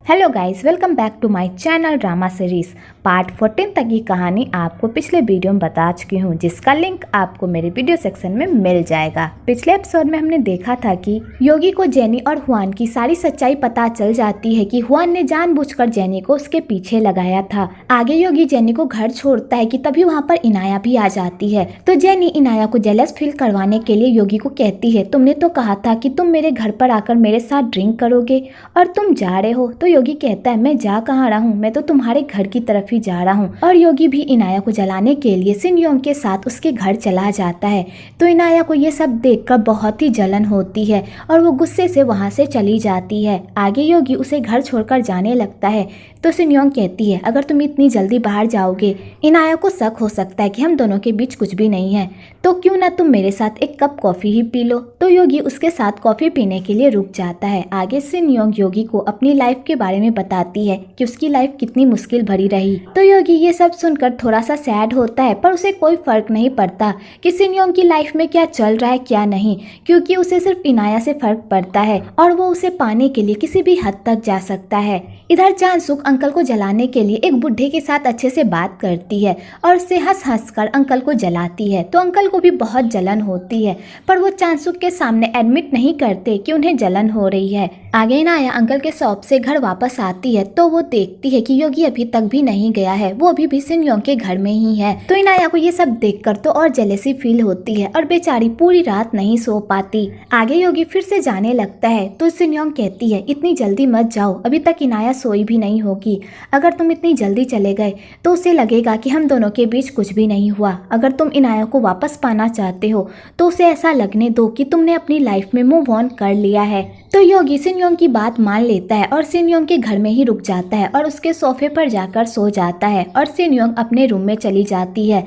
Hello guys, welcome back to my channel drama series. Part 14 तक की कहानी आपको पिछले वीडियो में बता चुकी हूँ, जिसका लिंक आपको मेरे वीडियो सेक्शन में मिल जाएगा। पिछले एपिसोड में हमने देखा था कि योगी को जेनी और हुआन की सारी सच्चाई पता चल जाती है कि हुआन ने जानबूझकर जेनी को उसके पीछे लगाया था। आगे योगी जेनी को घर छोड़ता है कि तभी वहाँ पर इनाया भी आ जाती है। तो जेनी इनाया को जेलस फील करवाने के लिए योगी को कहती है, तुमने तो कहा था कि तुम मेरे घर पर आकर मेरे साथ ड्रिंक करोगे और तुम जा रहे हो। तो योगी कहता है, मैं जा कहाँ रहा हूँ, मैं तो तुम्हारे घर की तरफ ही जा रहा हूँ। और योगी भी इनाया को जलाने के लिए सिन योंग के साथ उसके घर चला जाता है। तो इनाया को ये सब देखकर बहुत ही जलन होती है और वो गुस्से से वहाँ से चली जाती है। आगे योगी उसे घर छोड़कर जाने लगता है। तो सिन योंग कहती है, अगर तुम इतनी जल्दी बाहर जाओगे, इनाया को शक हो सकता है कि हम दोनों के बीच कुछ भी नहीं है, तो क्यों ना तुम मेरे साथ एक कप कॉफी ही पी लो। तो योगी उसके साथ कॉफी पीने के लिए रुक जाता है। आगे सिन योंग योगी को अपनी लाइफ के बारे में बताती है कि उसकी लाइफ कितनी मुश्किल भरी रही। तो योगी ये सब सुनकर थोड़ा सा सैड होता है, पर उसे कोई फर्क नहीं पड़ता कि सिन योंग की लाइफ में क्या चल रहा है क्या नहीं, क्योंकि उसे सिर्फ इनाया से फर्क पड़ता है और वो उसे पाने के लिए किसी भी हद तक जा सकता है। इधर चांसुक अंकल को जलाने के लिए एक बुढ़े के साथ अच्छे से बात करती है और उससे हंस हंस कर अंकल को जलाती है। तो अंकल को भी बहुत जलन होती है, पर वो चांसुक के सामने एडमिट नहीं करते कि उन्हें जलन हो रही है। आगे इनाया अंकल के शॉप से घर वापस आती है तो वो देखती है कि योगी अभी तक भी नहीं गया है, वो अभी भी सिन योंग के घर में ही है। तो इनाया को ये सब देखकर तो और जेलेसी फील होती है और बेचारी पूरी रात नहीं सो पाती। आगे योगी फिर से जाने लगता है तो सिन योंग कहती है, इतनी जल्दी मत जाओ, अभी तक इनाया सोई भी नहीं होगी। अगर तुम इतनी जल्दी चले गए तो उसे लगेगा कि हम दोनों के बीच कुछ भी नहीं हुआ। अगर तुम इनाया को वापस पाना चाहते हो तो उसे ऐसा लगने दो कि तुमने अपनी लाइफ में मूव ऑन कर लिया है। तो योगी सिन योंग की बात मान लेता है और सिन योंग के घर में ही रुक जाता है और उसके सोफे पर जाकर सो जाता है और सिन योंग अपने रूम में चली जाती है।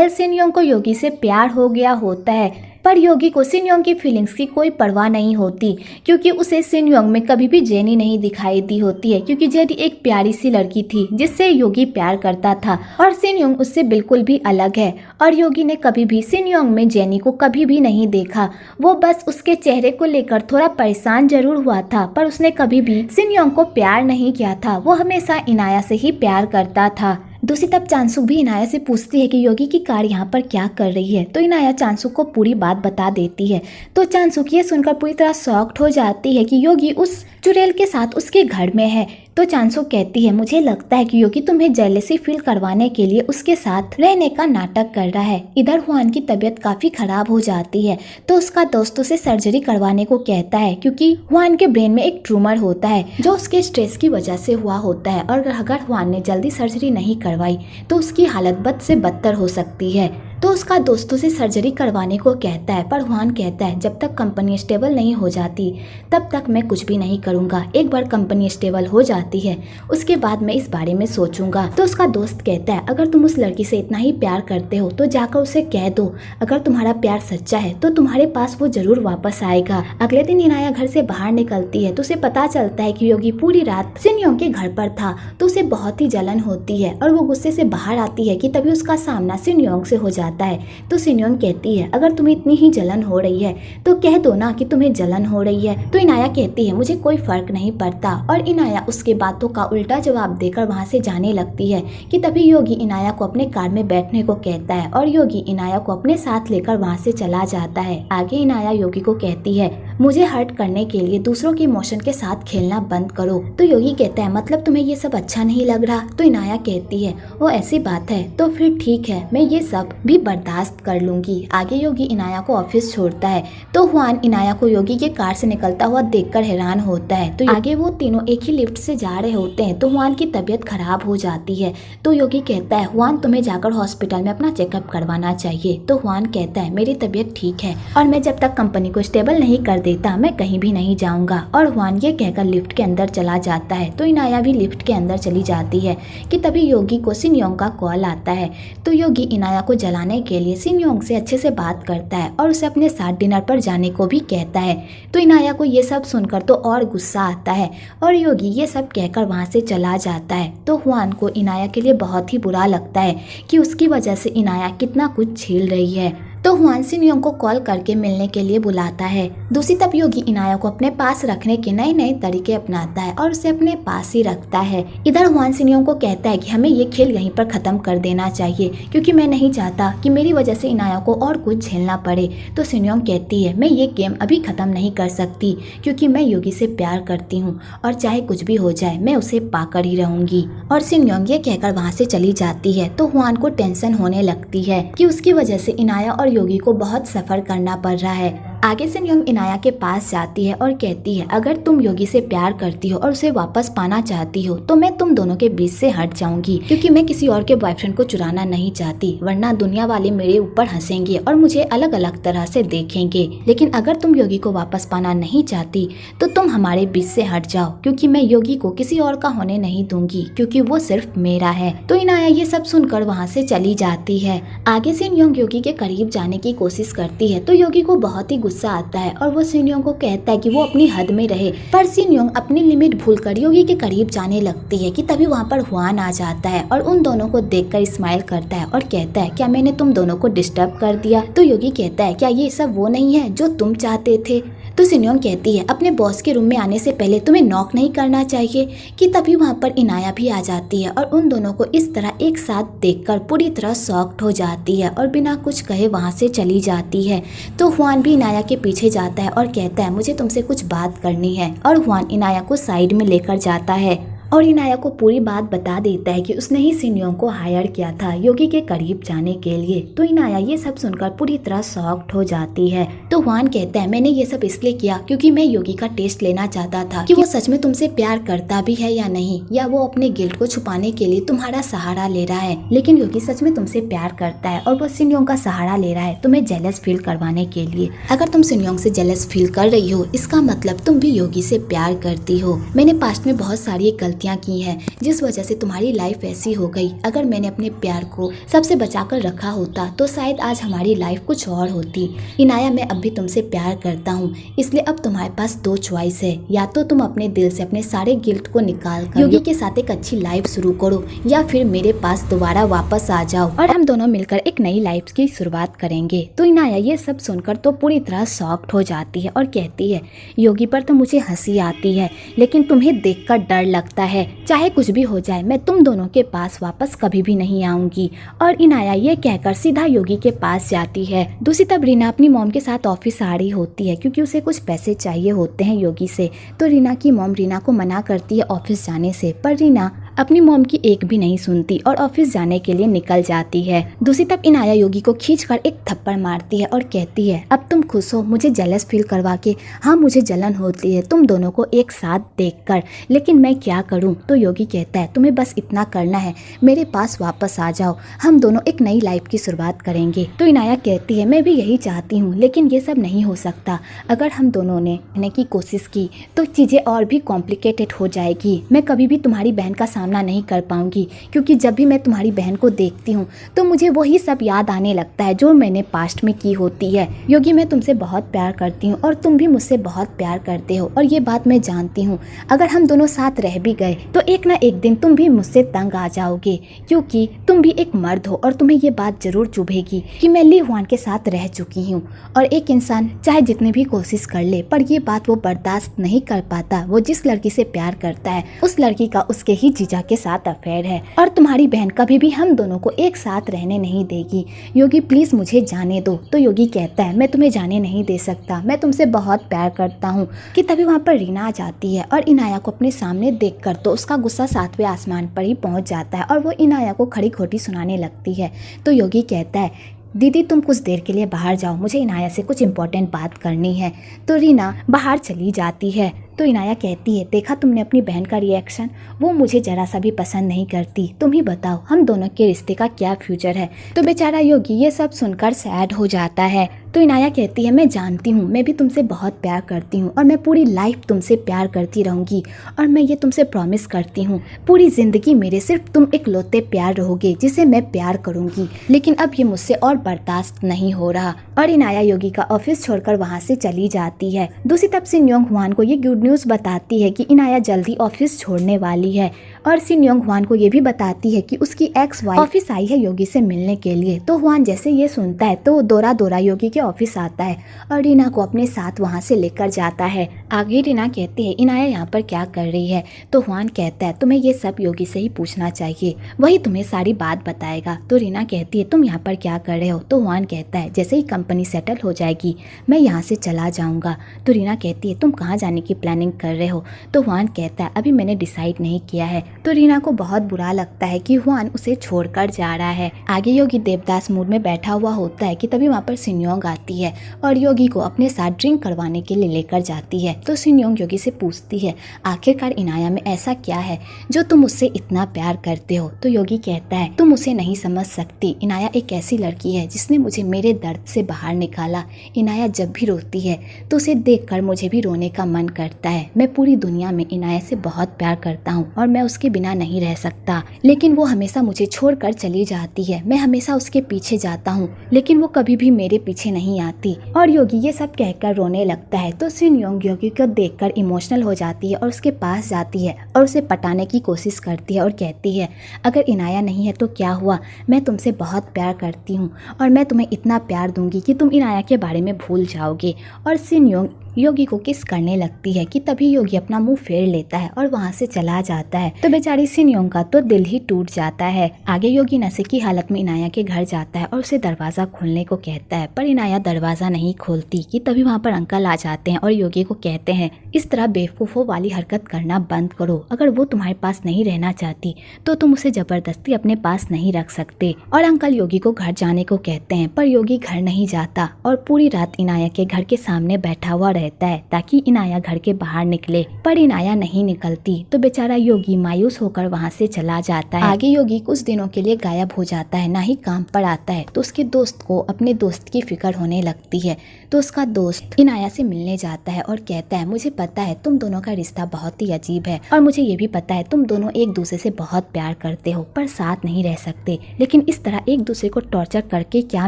सिन योंग को योगी से प्यार हो गया होता है, पर योगी को सिन योंग की फीलिंग्स की कोई परवाह नहीं होती, क्योंकि उसे सिन योंग में कभी भी जेनी नहीं दिखाई दी होती है, क्योंकि जेनी एक प्यारी सी लड़की थी जिससे योगी प्यार करता था और सिन योंग उससे बिल्कुल भी अलग है। और योगी ने कभी भी सिन योंग में जेनी को कभी भी नहीं देखा। वो बस उसके चेहरे को लेकर थोड़ा परेशान जरूर हुआ था, पर उसने कभी भी सिन योंग को प्यार नहीं किया था। वो हमेशा इनाया से ही प्यार करता था। दूसरी तरफ चांसुक भी इनाया से पूछती है कि योगी की कार यहाँ पर क्या कर रही है। तो इनाया चांसुक को पूरी बात बता देती है। तो चांसुक ये सुनकर पूरी तरह शॉक्ड हो जाती है कि योगी उस चुड़ैल के साथ उसके घर में है। तो चांसुक कहती है, मुझे लगता है कि योगी तुम्हें जेलेसी फील करवाने के लिए उसके साथ रहने का नाटक कर रहा है। इधर हुआन की तबीयत काफी खराब हो जाती है तो उसका दोस्त उसे सर्जरी करवाने को कहता है, क्योंकि हुआन के ब्रेन में एक ट्यूमर होता है जो उसके स्ट्रेस की वजह से हुआ होता है और अगर हुआन ने जल्दी सर्जरी नहीं करवाई तो उसकी हालत बद से बदतर हो सकती है। तो उसका दोस्त उसे सर्जरी करवाने को कहता है, पर हुआन कहता है, जब तक कंपनी स्टेबल नहीं हो जाती तब तक मैं कुछ भी नहीं करूंगा। एक बार कंपनी स्टेबल हो जाती है उसके बाद मैं इस बारे में सोचूंगा। तो उसका दोस्त कहता है, अगर तुम उस लड़की से इतना ही प्यार करते हो तो जाकर उसे कह दो, अगर तुम्हारा प्यार सच्चा है तो तुम्हारे पास वो जरूर वापस आएगा। अगले दिन इनाया घर से बाहर निकलती है तो उसे पता चलता है कि योगी पूरी रात सिन योंग के घर पर था। तो उसे बहुत ही जलन होती है और वो गुस्से से बाहर आती है कि तभी उसका सामना सिन योंग से हो जाता है। तो सिन योंग कहती है, अगर तुम्हें इतनी ही जलन हो रही है तो कह दो ना कि तुम्हें जलन हो रही है। तो इनाया कहती है, मुझे कोई फर्क नहीं पड़ता। और इनाया उसके बातों का उल्टा जवाब देकर वहां से जाने लगती है कि तभी योगी इनाया को अपने कार में बैठने को कहता है और योगी इनाया को अपने साथ लेकर वहां से चला जाता है। आगे इनाया योगी को कहती है, मुझे हर्ट करने के लिए दूसरों के इमोशन के साथ खेलना बंद करो। तो योगी कहता है, मतलब तुम्हें ये सब अच्छा नहीं लग रहा। तो इनाया कहती है, वो ऐसी बात है तो फिर ठीक है, मैं ये सब भी बर्दाश्त कर लूंगी। आगे योगी इनाया को ऑफिस छोड़ता है तो हुआन इनाया को योगी के कार से निकलता हुआ देखकर हैरान होता है। तो आगे वो तीनों एक ही लिफ्ट से जा रहे होते हैं तो हुआन की तबीयत खराब हो जाती है। तो योगी कहता है, हुआन तुम्हें जाकर हॉस्पिटल में अपना चेकअप करवाना चाहिए। तो हुआन कहता है, मेरी तबीयत ठीक है और मैं जब तक कंपनी को स्टेबल नहीं कर देता मैं कहीं भी नहीं जाऊंगा। और हुआन ये कहकर लिफ्ट के अंदर चला जाता है। तो इनाया भी लिफ्ट के अंदर चली जाती है कि तभी योगी को सिन योंग का कॉल आता है। तो योगी इनाया को जलाने के लिए सिन योंग से अच्छे से बात करता है और उसे अपने साथ डिनर पर जाने को भी कहता है। तो इनाया को ये सब सुनकर तो और गुस्सा आता है और योगी ये सब कहकर वहां से चला जाता है। तो हुआन को इनाया के लिए बहुत ही बुरा लगता है कि उसकी वजह से इनाया कितना कुछ झेल रही है। तो हुआन सिनयोंग को कॉल करके मिलने के लिए बुलाता है। दूसरी तरफ योगी इनाया को अपने पास रखने के नए नए तरीके अपनाता है और उसे अपने पास ही रखता है। इधर हुआन सिनयोंग को कहता है कि हमें ये खेल यहीं पर खत्म कर देना चाहिए, क्योंकि मैं नहीं चाहता कि मेरी वजह से इनाया को और कुछ झेलना पड़े। तो सिनयोंग कहती है मैं ये गेम अभी खत्म नहीं कर सकती, क्योंकि मैं योगी से प्यार करती हूँ और चाहे कुछ भी हो जाए मैं उसे पाकर ही रहूंगी। और सिनयोंग ये कहकर वहाँ से चली जाती है। तो हुआन को टेंशन होने लगती है कि उसकी वजह से इनाया और योगी को बहुत सफर करना पड़ रहा है। आगे सिनयोंग इनाया के पास जाती है और कहती है अगर तुम योगी से प्यार करती हो और उसे वापस पाना चाहती हो तो मैं तुम दोनों के बीच से हट जाऊंगी, क्योंकि मैं किसी और के बॉयफ्रेंड को चुराना नहीं चाहती, वरना दुनिया वाले मेरे ऊपर हंसेंगे और मुझे अलग अलग तरह से देखेंगे। लेकिन अगर तुम योगी को वापस पाना नहीं चाहती तो तुम हमारे बीच से हट जाओ, क्योंकि मैं योगी को किसी और का होने नहीं दूंगी, क्योंकि वो सिर्फ मेरा है। तो इनाया ये सब सुनकर वहाँ से चली जाती है। आगे सिनयोंग योगी के करीब जाने की कोशिश करती है तो योगी को बहुत ही गुस्सा आता है और वो सिनयोंग को कहता है कि वो अपनी हद में रहे। पर सिनयोंग अपनी लिमिट भूलकर योगी के करीब जाने लगती है कि तभी वहाँ पर हुआन आ जाता है और उन दोनों को देखकर स्माइल करता है और कहता है क्या मैंने तुम दोनों को डिस्टर्ब कर दिया? तो योगी कहता है क्या ये सब वो नहीं है जो तुम चाहते थे? तो सिनयोंग कहती है अपने बॉस के रूम में आने से पहले तुम्हें नॉक नहीं करना चाहिए। कि तभी वहाँ पर इनाया भी आ जाती है और उन दोनों को इस तरह एक साथ देखकर पूरी तरह शॉक्ड हो जाती है और बिना कुछ कहे वहाँ से चली जाती है। तो हुआन भी इनाया के पीछे जाता है और कहता है मुझे तुमसे कुछ बात करनी है। और हुआन इनाया को साइड में लेकर जाता है और इनाया को पूरी बात बता देता है कि उसने ही सिनयोंग को हायर किया था योगी के करीब जाने के लिए। तो इनाया ये सब सुनकर पूरी तरह शॉक्ड हो जाती है। तो हुआन कहता है मैंने ये सब इसलिए किया क्योंकि मैं योगी का टेस्ट लेना चाहता था कि वो सच में तुमसे प्यार करता भी है या नहीं, या वो अपने गिल्ट को छुपाने के लिए तुम्हारा सहारा ले रहा है। लेकिन योगी सच में तुमसे प्यार करता है और वो सिनयोंग का सहारा ले रहा है तुम्हें जेलस फील करवाने के लिए। अगर तुम सिनयोंग से जेलस फील कर रही हो इसका मतलब तुम भी योगी से प्यार करती हो। मैंने पास्ट में बहुत सारी की है जिस वजह से तुम्हारी लाइफ ऐसी हो गई। अगर मैंने अपने प्यार को सबसे बचाकर रखा होता तो शायद आज हमारी लाइफ कुछ और होती। इनाया मैं अब भी तुमसे प्यार करता हूँ, इसलिए अब तुम्हारे पास दो चॉइस है, या तो तुम अपने दिल से अपने सारे गिल्ट को निकाल कर योगी के साथ एक अच्छी लाइफ शुरू करो, या फिर मेरे पास दोबारा वापस आ जाओ और हम दोनों मिलकर एक नई लाइफ की शुरुआत करेंगे। तो इनाया ये सब सुनकर तो पूरी तरह शॉक्ड हो जाती है और कहती है योगी पर तो मुझे हंसी आती है, लेकिन तुम्हें देखकर डर लगता है। चाहे कुछ भी हो जाए मैं तुम दोनों के पास वापस कभी भी नहीं आऊंगी। और इनाया ये कहकर सीधा योगी के पास जाती है। दूसरी तरफ रीना अपनी मॉम के साथ ऑफिस आ रही होती है क्योंकि उसे कुछ पैसे चाहिए होते हैं योगी से। तो रीना की मॉम रीना को मना करती है ऑफिस जाने से, पर रीना अपनी मॉम की एक भी नहीं सुनती और ऑफिस जाने के लिए निकल जाती है। दूसरी तरफ इनाया योगी को खींचकर एक थप्पड़ मारती है और कहती है अब तुम खुश हो मुझे जेलस फील करवा के? हाँ मुझे जलन होती है तुम दोनों को एक साथ देखकर, लेकिन मैं क्या करूं? तो योगी कहता है तुम्हें बस इतना करना है, मेरे पास वापस आ जाओ, हम दोनों एक नई लाइफ की शुरुआत करेंगे। तो इनाया कहती है मैं भी यही चाहती हूँ, लेकिन ये सब नहीं हो सकता। अगर हम दोनों ने रहने की कोशिश की तो चीजें और भी कॉम्प्लिकेटेड हो जाएगी। मैं कभी भी तुम्हारी बहन का सामना नहीं कर पाऊंगी, क्योंकि जब भी मैं तुम्हारी बहन को देखती हूँ तो मुझे वही सब याद आने लगता है जो मैंने पास्ट में की होती है। योगी मैं तुमसे बहुत प्यार करती हूँ और तुम भी मुझसे बहुत प्यार करते हो, और ये बात मैं जानती हूँ। अगर हम दोनों साथ रह भी गए तो एक ना एक दिन तुम भी मुझसे तंग आ जाओगे, क्योंकि तुम भी एक मर्द हो और तुम्हें ये बात जरूर चुभेगी कि मैं ली हुआन के साथ रह चुकी हूँ। और एक इंसान चाहे जितनी भी कोशिश कर ले पर ये बात वो बर्दाश्त नहीं कर पाता। वो जिस लड़की से प्यार करता है उस लड़की का उसके ही जीजा के साथ अफेयर है, और तुम्हारी बहन कभी भी हम दोनों को एक साथ रहने नहीं देगी। योगी प्लीज मुझे जाने दो। तो योगी कहता है मैं तुम्हें जाने नहीं दे सकता, मैं तुमसे बहुत प्यार करता हूँ। कि तभी वहाँ पर रीना आ जाती है और इनाया को अपने सामने देखकर तो उसका गुस्सा 7वें आसमान पर ही पहुँच जाता है और वो इनाया को खड़ी खोटी सुनाने लगती है। तो योगी कहता है दीदी तुम कुछ देर के लिए बाहर जाओ, मुझे इनाया से कुछ इम्पोर्टेंट बात करनी है। तो रीना बाहर चली जाती है। तो इनाया कहती है देखा तुमने अपनी बहन का रिएक्शन, वो मुझे जरा सा भी पसंद नहीं करती। तुम ही बताओ हम दोनों के रिश्ते का क्या फ्यूचर है। तो बेचारा योगी ये सब सुनकर सैड हो जाता है। तो इनाया कहती है मैं जानती हूँ, मैं भी तुमसे बहुत प्यार करती हूँ और मैं पूरी लाइफ तुमसे प्यार करती रहूँगी, और मैं ये तुमसे प्रॉमिस करती हूँ पूरी जिंदगी मेरे सिर्फ तुम इकलौते प्यार रहोगे जिसे मैं प्यार करूँगी। लेकिन अब ये मुझसे और बर्दाश्त नहीं हो रहा। और इनाया योगी का ऑफिस छोड़कर वहाँ से चली जाती है। दूसरी तरफ सिनयोंग हुआन को ये गुड न्यूज़ बताती है कि इनाया जल्दी ऑफिस छोड़ने वाली है और सिन योंग हुआन को ये भी बताती है कि उसकी एक्स वाइफ ऑफिस आई है योगी से मिलने के लिए। तो हुआन जैसे ये सुनता है तो वो दौड़ा दौड़ा योगी के ऑफिस आता है और रीना को अपने साथ वहाँ से लेकर जाता है। आगे रीना कहती है इनाया यहाँ पर क्या कर रही है। तो हुआन कहता है तुम्हें ये सब योगी से ही पूछना चाहिए, वही तुम्हें सारी बात बताएगा। तो रीना कहती है तुम यहाँ पर क्या कर रहे हो। तो हुआन कहता है जैसे ही कंपनी सेटल हो जाएगी मैं यहाँ से चला जाऊँगा। तो रीना कहती है तुम कहाँ जाने की प्लानिंग कर रहे हो। तो हुआन कहता है अभी मैंने डिसाइड नहीं किया है। तो रीना को बहुत बुरा लगता है कि हुआन उसे छोड़कर जा रहा है। आगे योगी देवदास मूड में बैठा हुआ होता है कि तभी वहाँ पर सिन योंग आती है और योगी को अपने साथ ड्रिंक करवाने के लिए लेकर जाती है। तो सिन योंग योगी से पूछती है आखिरकार इनाया में ऐसा क्या है जो तुम उससे इतना प्यार करते हो। तो योगी कहता है तुम उसे नहीं समझ सकती, इनाया एक ऐसी लड़की है जिसने मुझे मेरे दर्द से बाहर निकाला। इनाया जब भी रोती है तो उसे देखकर मुझे भी रोने का मन करता है। मैं पूरी दुनिया में इनाया से बहुत प्यार करता हूँ और मैं उसके बिना नहीं रह सकता, लेकिन वो हमेशा मुझे छोड़कर चली जाती है। मैं हमेशा उसके पीछे जाता हूँ लेकिन वो कभी भी मेरे पीछे नहीं आती। और योगी ये सब कहकर रोने लगता है। तो सिन योंग योगी को देखकर इमोशनल हो जाती है और उसके पास जाती है और उसे पटाने की कोशिश करती है और कहती है अगर इनाया नहीं है तो क्या हुआ, मैं तुमसे बहुत प्यार करती हूँ और मैं तुम्हें इतना प्यार दूंगी कि तुम इनाया के बारे में भूल जाओगे। और सिन योंग योगी को किस करने लगती है कि तभी योगी अपना मुंह फेर लेता है और वहां से चला जाता है। तो बेचारी सिन योंग का तो दिल ही टूट जाता है। आगे योगी नशे की हालत में इनाया के घर जाता है और उसे दरवाजा खोलने को कहता है, पर इनाया दरवाजा नहीं खोलती कि तभी वहाँ पर अंकल आ जाते हैं और योगी को कहते हैं इस तरह बेवकूफ़ों वाली हरकत करना बंद करो। अगर वो तुम्हारे पास नहीं रहना चाहती तो तुम उसे जबरदस्ती अपने पास नहीं रख सकते। और अंकल योगी को घर जाने को कहते हैं, पर योगी घर नहीं जाता और पूरी रात इनाया के घर के सामने बैठा हुआ रहता है ताकि इनाया घर के बाहर निकले, पर इनाया नहीं निकलती। तो बेचारा योगी मायूस होकर वहाँ से चला जाता है। आगे योगी कुछ दिनों के लिए गायब हो जाता है, ना ही काम पर आता है। तो उसके दोस्त को अपने दोस्त की फिक्र होने लगती है। तो उसका दोस्त इनाया से मिलने जाता है और कहता है मुझे पता है तुम दोनों का रिश्ता बहुत ही अजीब है और मुझे ये भी पता है तुम दोनों एक दूसरे से बहुत प्यार करते हो पर साथ नहीं रह सकते, लेकिन इस तरह एक दूसरे को टॉर्चर करके क्या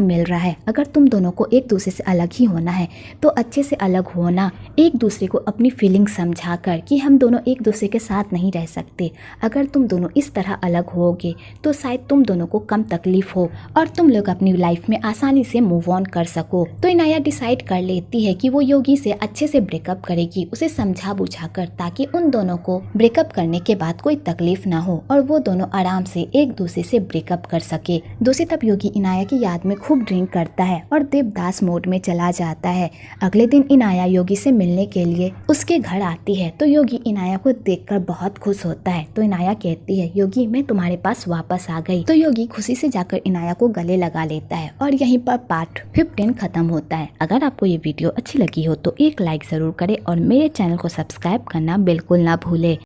मिल रहा है। अगर तुम दोनों को एक दूसरे से अलग ही होना है तो अच्छे से अलग होना, एक दूसरे को अपनी फीलिंग समझा कर कि हम दोनों एक दूसरे के साथ नहीं रह सकते। अगर तुम दोनों इस तरह अलग होगे तो शायद तुम दोनों को कम तकलीफ हो और तुम लोग अपनी लाइफ में आसानी से मूव ऑन कर सको। तो इनाया डिसाइड कर लेती है कि वो योगी से अच्छे से ब्रेकअप करेगी, उसे समझा बुझा कर, ताकि उन दोनों को ब्रेकअप करने के बाद कोई तकलीफ ना हो और वो दोनों आराम से एक दूसरे से ब्रेकअप कर सके। दूसरी तरफ योगी इनाया की याद में खूब ड्रिंक करता है और देवदास मोड में चला जाता है। अगले दिन इनाया योगी से मिलने के लिए उसके घर आती है। तो योगी इनाया को देखकर बहुत खुश होता है। तो इनाया कहती है योगी मैं तुम्हारे पास वापस आ गई। तो योगी खुशी से जाकर इनाया को गले लगा लेता है और यहीं पर पार्ट 15 खत्म होता है। अगर आपको ये वीडियो अच्छी लगी हो तो एक लाइक जरूर करें और मेरे चैनल को सब्सक्राइब करना बिल्कुल ना भूले।